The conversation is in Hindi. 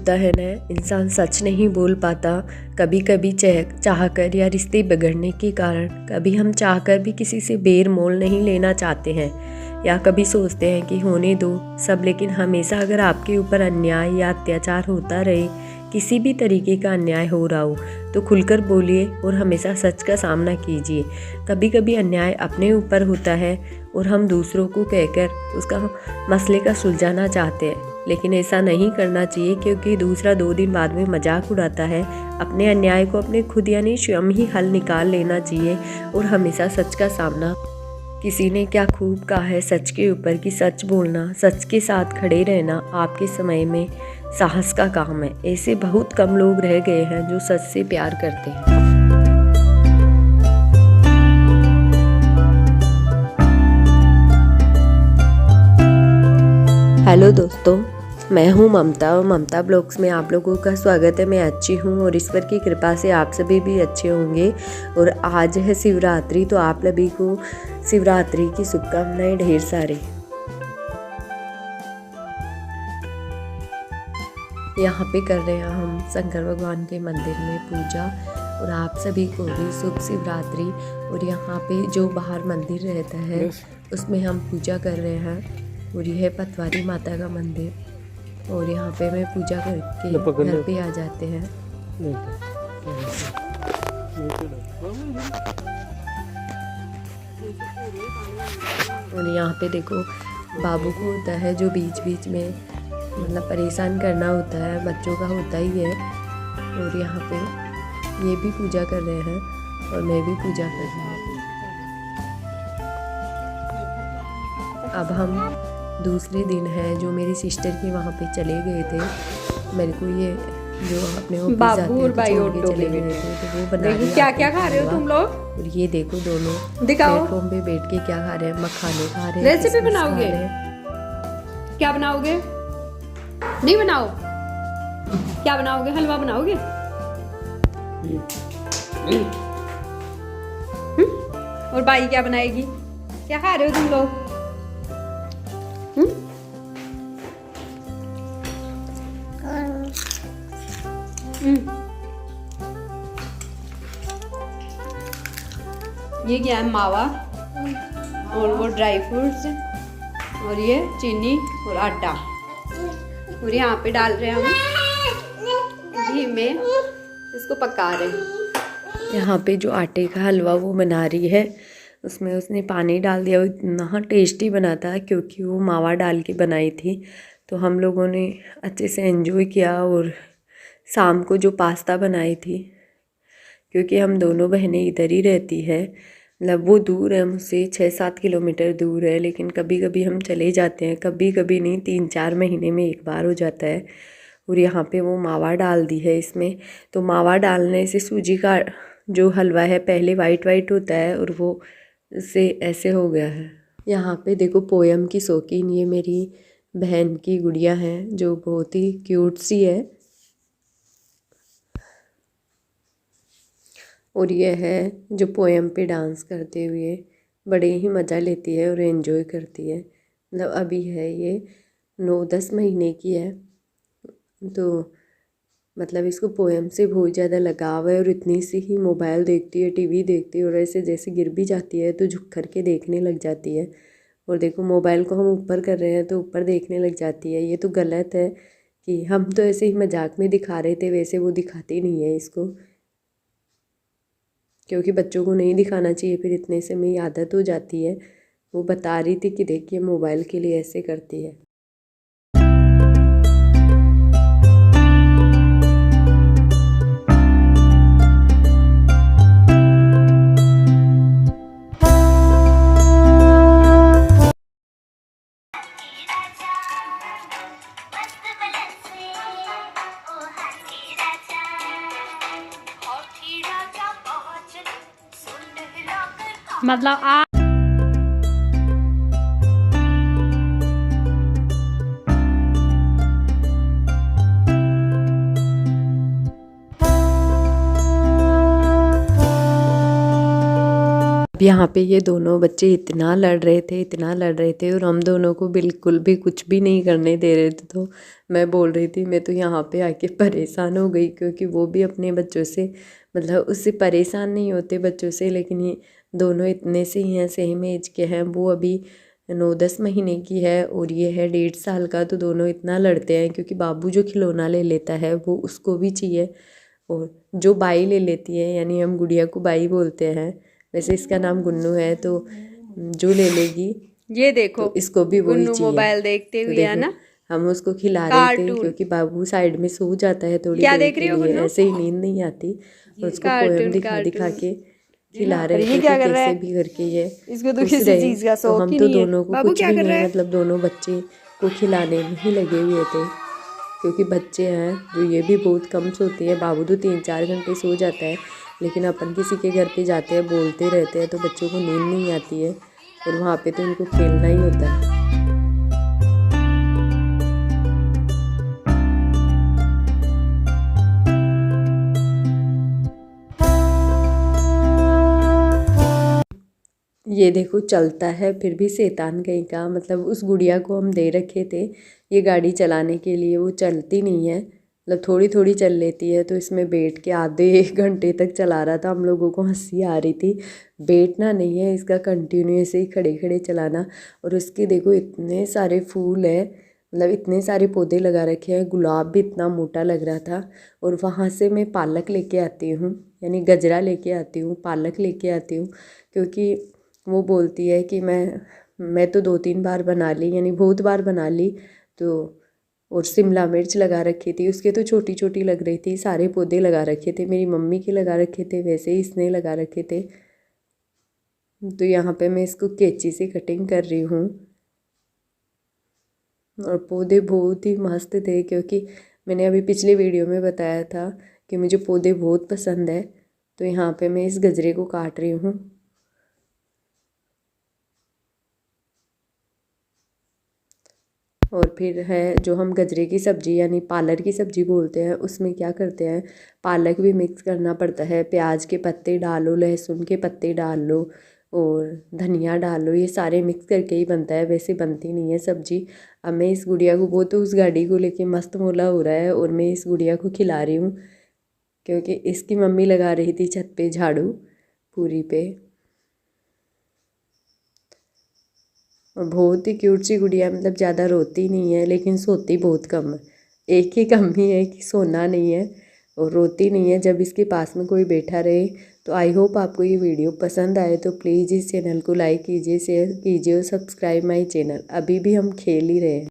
होता है ना, इंसान सच नहीं बोल पाता। कभी कभी चाहकर या रिश्ते बिगड़ने के कारण कभी हम चाहकर भी किसी से बेर मोल नहीं लेना चाहते हैं, या कभी सोचते हैं कि होने दो सब। लेकिन हमेशा अगर आपके ऊपर अन्याय या अत्याचार होता रहे, किसी भी तरीके का अन्याय हो रहा हो, तो खुलकर बोलिए और हमेशा सच का सामना कीजिए। कभी कभी अन्याय अपने ऊपर होता है और हम दूसरों को कहकर उसका मसले का सुलझाना चाहते हैं, लेकिन ऐसा नहीं करना चाहिए, क्योंकि दूसरा 2 दिन बाद में मजाक उड़ाता है। अपने अन्याय को अपने खुद यानी स्वयं ही हल निकाल लेना चाहिए और हमेशा सच का सामना। किसी ने क्या खूब कहा है सच के ऊपर कि सच बोलना, सच के साथ खड़े रहना आपके समय में साहस का काम है। ऐसे बहुत कम लोग रह गए हैं जो सच से प्यार करते हैं। हेलो दोस्तों, मैं हूँ ममता और ममता ब्लॉग्स में आप लोगों का स्वागत है। मैं अच्छी हूँ और ईश्वर की कृपा से आप सभी भी अच्छे होंगे। और आज है शिवरात्रि, तो आप सभी को शिवरात्रि की शुभकामनाएं ढेर सारी। यहाँ पे कर रहे हैं हम शंकर भगवान के मंदिर में पूजा, और आप सभी को भी शुभ शिवरात्रि। और यहाँ पे जो बाहर मंदिर रहता है उसमें हम पूजा कर रहे हैं, और यह है पतवारी माता का मंदिर। और यहाँ पे मैं पूजा करके घर पे आ जाते हैं। और यहाँ पे देखो बाबू को होता है जो बीच बीच में मतलब परेशान करना होता है, बच्चों का होता ही है। और यहाँ पे ये भी पूजा कर रहे हैं और मैं भी पूजा कर रही हूँ। अब हम दूसरे दिन है जो मेरी सिस्टर के वहाँ पे चले गए थे। मेरे को ये जो अपने बाबू और भाई और चले गए थे, तो वो बना देखो क्या क्या खा रहे हो तुम लोग। और ये देखो दोनों दिखाओ प्लेटफॉर्म पे बैठ के क्या खा रहे हैं, मखाने खा रहे हैं। रेसिपी बनाओगे? क्या बनाओगे? नहीं बनाओ, क्या बनाओगे? हलवा बनाओगे? और बाई क्या बनाएगी? क्या खा रहे हो तुम लोग? ये क्या है? मावा और वो ड्राई फ्रूट्स, और ये चीनी और आटा। और यहाँ पे डाल रहे हैं हम घी में, इसको पका रहे हैं। यहाँ पे जो आटे का हलवा वो बना रही है, उसमें उसने पानी डाल दिया। वो इतना टेस्टी बना था क्योंकि वो मावा डाल के बनाई थी। तो हम लोगों ने अच्छे से एंजॉय किया। और शाम को जो पास्ता बनाई थी, क्योंकि हम दोनों बहनें इधर ही रहती है, मतलब वो दूर है मुझसे, 6-7 किलोमीटर दूर है, लेकिन कभी कभी हम चले जाते हैं। कभी कभी नहीं, 3-4 महीने में एक बार हो जाता है। और यहाँ पे वो मावा डाल दी है इसमें। तो मावा डालने से सूजी का जो हलवा है पहले वाइट वाइट होता है और वो से ऐसे हो गया है। यहाँ पे देखो पोयम की शौकीन ये मेरी बहन की गुड़िया है जो बहुत ही क्यूट सी है। और ये है जो पोयम पे डांस करते हुए बड़े ही मज़ा लेती है और एंजॉय करती है। मतलब अभी है ये 9-10 महीने की है, तो मतलब इसको पोयम से बहुत ज़्यादा लगाव है। और इतनी सी ही मोबाइल देखती है, टीवी देखती है, और ऐसे जैसे गिर भी जाती है तो झुक कर के देखने लग जाती है। और देखो मोबाइल को हम ऊपर कर रहे हैं तो ऊपर देखने लग जाती है। ये तो गलत है कि हम तो ऐसे ही मजाक में दिखा रहे थे, वैसे वो दिखाती नहीं है इसको, क्योंकि बच्चों को नहीं दिखाना चाहिए, फिर इतने से में आदत हो जाती है। वो बता रही थी कि देखिए मोबाइल के लिए ऐसे करती है। मतलब आ अब यहाँ पे ये दोनों बच्चे इतना लड़ रहे थे और हम दोनों को बिल्कुल भी कुछ भी नहीं करने दे रहे थे। तो मैं बोल रही थी मैं तो यहाँ पे आके परेशान हो गई, क्योंकि वो भी अपने बच्चों से मतलब उससे परेशान नहीं होते बच्चों से, लेकिन ये दोनों इतने से ही हैं, सेम एज के हैं। वो अभी 9-10 महीने की है और ये है 1.5 साल का। तो दोनों इतना लड़ते हैं क्योंकि बाबू जो खिलौना ले लेता है वो उसको भी चाहिए, और जो बाई ले लेती है, यानी हम गुड़िया को बाई बोलते हैं, वैसे इसका नाम गुन्नू है, तो जो ले लेगी ये देखो तो इसको भी वही गुन्नू चाहिए। मोबाइल देखते तो हुए है देखो ना, हम उसको खिला रहे थे कार्टून। क्योंकि बाबू साइड में सो जाता है थोड़ी क्या देर देख के रही हो लिए, गुन्नू? ऐसे ही नींद नहीं आती, और उसको पोएम दिखा दिखा के खिला रहे ये थे क्या कि कर रहा कैसे है? भी करके ये इसको तो खुश किसी रहे। चीज का तो शौक हम ही तो नहीं है। दोनों को बाबू कुछ क्या भी कर रहा नहीं, है? मतलब दोनों बच्चे को खिलाने में ही लगे हुए थे, क्योंकि बच्चे हैं जो ये भी बहुत कम सोते हैं। बाबू तो 3-4 घंटे सो जाता है, लेकिन अपन किसी के घर पे जाते हैं बोलते रहते हैं तो बच्चों को नींद नहीं आती है, और वहाँ पे तो उनको खेलना ही होता है। ये देखो चलता है फिर भी शैतान कहीं का, मतलब उस गुड़िया को हम दे रखे थे ये गाड़ी चलाने के लिए, वो चलती नहीं है, मतलब थोड़ी थोड़ी चल लेती है। तो इसमें बैठ के आधे 1 घंटे तक चला रहा था, हम लोगों को हंसी आ रही थी। बैठना नहीं है इसका, कंटिन्यूस ही खड़े खड़े चलाना। और उसके देखो इतने सारे फूल है, मतलब इतने सारे पौधे लगा रखे हैं, गुलाब भी इतना मोटा लग रहा था। और वहाँ से मैं पालक लेके आती हूँ, यानी गजरा लेके आती हूँ, पालक लेके आती हूँ, क्योंकि वो बोलती है कि मैं तो 2-3 बार बना ली, यानी बहुत बार बना ली। तो और शिमला मिर्च लगा रखी थी, उसके तो छोटी छोटी लग रही थी। सारे पौधे लगा रखे थे, मेरी मम्मी के लगा रखे थे, वैसे ही इसने लगा रखे थे। तो यहाँ पे मैं इसको कैंची से कटिंग कर रही हूँ। और पौधे बहुत ही मस्त थे, क्योंकि मैंने अभी पिछले वीडियो में बताया था कि मुझे पौधे बहुत पसंद है। तो यहाँ पे मैं इस गजरे को काट रही हूँ। और फिर है जो हम गजरे की सब्ज़ी यानी पालक की सब्ज़ी बोलते हैं, उसमें क्या करते हैं, पालक भी मिक्स करना पड़ता है। प्याज के पत्ते डालो, लहसुन के पत्ते डाल लो और धनिया डाल लो, ये सारे मिक्स करके ही बनता है, वैसे बनती नहीं है सब्ज़ी। अब मैं इस गुड़िया को, वो तो उस गाड़ी को लेके मस्त मोला हो रहा है और मैं इस गुड़िया को खिला रही हूँ, क्योंकि इसकी मम्मी लगा रही थी छत पे झाड़ू पूरी पे। और बहुत ही क्यूट सी गुड़िया, मतलब ज़्यादा रोती नहीं है लेकिन सोती बहुत कम है। एक ही कमी है कि सोना नहीं है, और रोती नहीं है जब इसके पास में कोई बैठा रहे। तो आई होप आपको ये वीडियो पसंद आए, तो प्लीज़ इस चैनल को लाइक कीजिए, शेयर कीजिए और सब्सक्राइब माई चैनल। अभी भी हम खेल ही रहे हैं।